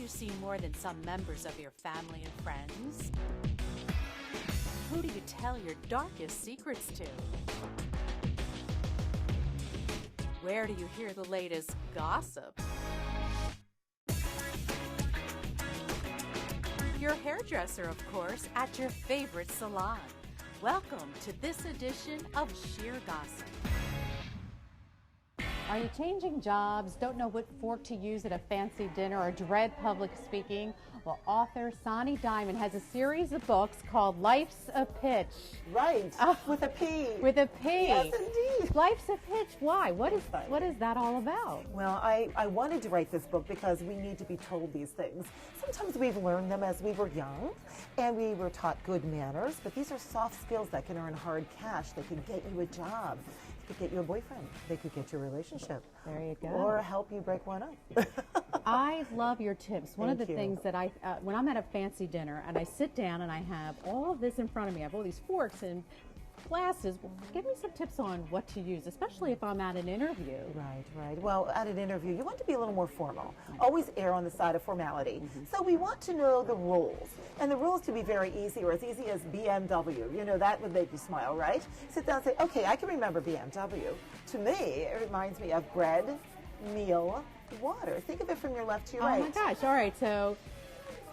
you see more than some members of your family and friends? Who do you tell your darkest secrets to? Where do you hear the latest gossip? Your hairdresser, of course, at your favorite salon. Welcome to this edition of Shear Gossip. Are you changing jobs, don't know what fork to use at a fancy dinner, or dread public speaking? Well, author Soni Dimond has a series of books called Life's a Pitch. Right, with a P. With a P. Yes, indeed. Life's a Pitch. Why? What is that all about? Well, I wanted to write this book because we need to be told these things. Sometimes we've learned them as we were young, and we were taught good manners, but these are soft skills that can earn hard cash. They can get you a job. They could get you a boyfriend. They could get you a relationship. There you go. Or help you break one up. I love your tips. One Thank of the you. things that when I'm at a fancy dinner and I sit down and I have all of this in front of me, I have all these forks and glasses. Give me some tips on what to use, especially if I'm at an interview. Right. Well, at an interview, you want to be a little more formal. Always err on the side of formality. So we want to know the rules. And the rules to be very easy, or as easy as BMW. You know, that would make you smile, right? Sit down and say, okay, I can remember BMW. To me, it reminds me of bread, meal, water. Think of it from your left to your right. Oh my gosh. All right. So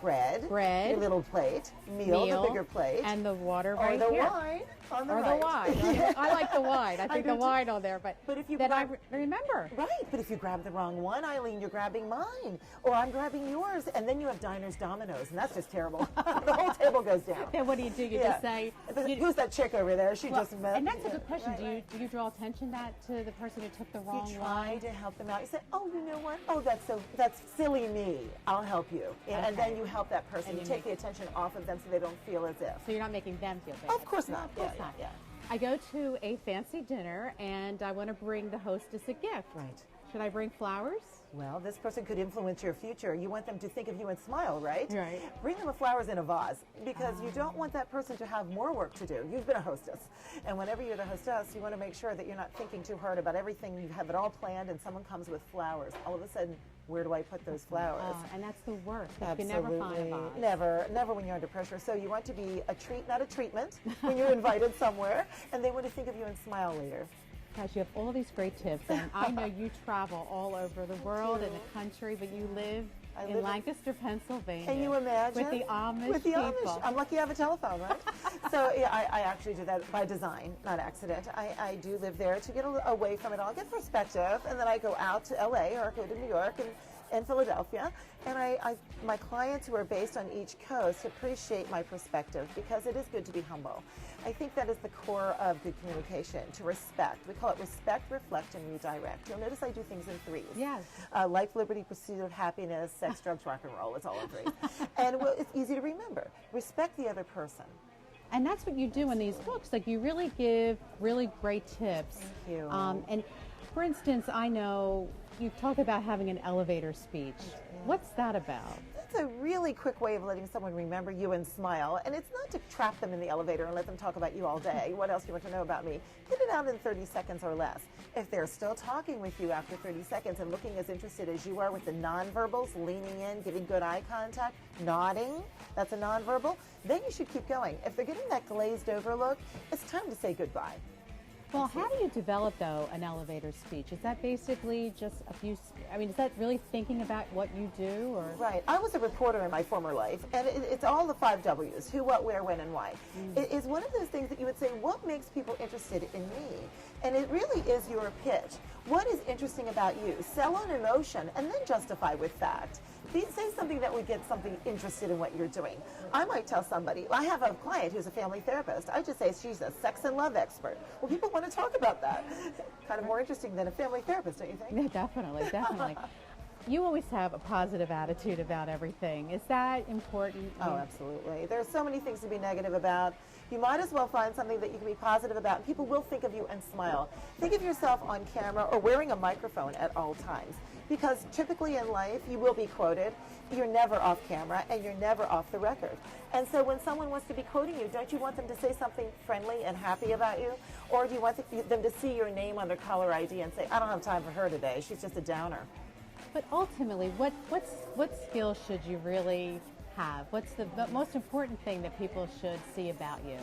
bread, your little plate, meal, the bigger plate, and the water or right the here. wine on the or right. the wine. I like the wine. I think the wine on there, but if you then I remember. Right, but if you grab the wrong one, Eileen, you're grabbing mine, or I'm grabbing yours, and then you have diners dominoes, and that's just terrible. The whole table goes down. Then what do? You just say, who's that chick over there? She just met. And that's a good question. Do you draw attention to the person who took the wrong You try line? to help them out. You say, oh, you know what? Oh, that's silly me. I'll help you. And then you help that person. And you take the attention off of them so they don't feel as if. So you're not making them feel bad. Of course not. Of course not. Yeah. I go to a fancy dinner and I want to bring the hostess a gift. Right. Should I bring flowers? Well, this person could influence your future. You want them to think of you and smile, right? Right. Bring them flowers in a vase, because you don't want that person to have more work to do. You've been a hostess. And whenever you're the hostess, you want to make sure that you're not thinking too hard about everything. You have it all planned and someone comes with flowers. All of a sudden, where do I put those flowers? And that's the worst. Absolutely. You can never find a vase. Never when you're under pressure. So you want to be a treat, not a treatment, when you're invited somewhere, and they want to think of you and smile later. Gosh, you have all these great tips, and I know you travel all over the world and the country, but you live in Lancaster, Pennsylvania. Can you imagine? With the Amish With the people. Amish. I'm lucky I have a telephone, right? So yeah, I actually do that by design, not accident. I do live there to get away from it all, get perspective, and then I go out to LA or go to New York and Philadelphia, and my clients who are based on each coast appreciate my perspective, because it is good to be humble. I think that is the core of good communication, to respect. We call it respect, reflect, and redirect. You'll notice I do things in threes. Yes. Life, liberty, pursuit of happiness, sex, drugs, rock and roll. It's all in threes. And it's easy to remember. Respect the other person. And that's what you do in these books. Like, you really give really great tips. Thank you. And for instance, I know you talk about having an elevator speech. What's that about? It's a really quick way of letting someone remember you and smile. And it's not to trap them in the elevator and let them talk about you all day. What else do you want to know about me? Get it out in 30 seconds or less. If they're still talking with you after 30 seconds and looking as interested as you are with the nonverbals, leaning in, giving good eye contact, nodding, that's a nonverbal, then you should keep going. If they're getting that glazed over look, it's time to say goodbye. Well, how do you develop, though, an elevator speech? Is that basically just is that really thinking about what you do? Or? Right. I was a reporter in my former life, and it's all the 5 W's: who, what, where, when, and why. It is one of those things that you would say, what makes people interested in me? And it really is your pitch. What is interesting about you? Sell on emotion, and then justify with fact. Say something that would get somebody interested in what you're doing. I might tell somebody, I have a client who's a family therapist. I just say she's a sex and love expert. Well, people want to talk about that. Kind of more interesting than a family therapist, don't you think? Yeah, definitely. You always have a positive attitude about everything. Is that important? Oh, absolutely. There are so many things to be negative about. You might as well find something that you can be positive about, and people will think of you and smile. Think of yourself on camera or wearing a microphone at all times, because typically in life you will be quoted. You're never off camera, and you're never off the record. And so when someone wants to be quoting you, don't you want them to say something friendly and happy about you? Or do you want them to see your name on their caller ID and say, I don't have time for her today, she's just a downer? But ultimately, what skills should you really have? What's the most important thing that people should see about you?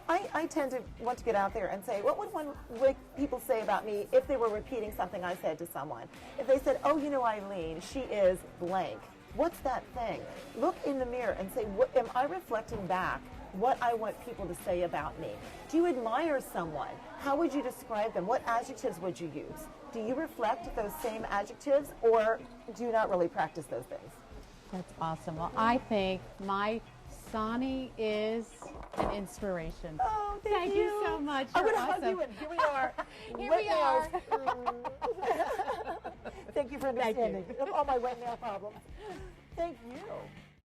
I tend to want to get out there and say, what would people say about me if they were repeating something I said to someone? If they said, oh, you know, Eileen, she is blank. What's that thing? Look in the mirror and say, what, am I reflecting back what I want people to say about me? Do you admire someone? How would you describe them? What adjectives would you use? Do you reflect those same adjectives, or do you not really practice those things? That's awesome. Well, I think my Soni is an inspiration. Oh, thank you so much. I'm You're going to awesome. hug you, and here we are. Here Wet we are. nails. Thank you for understanding all my wet nail problems. Thank you.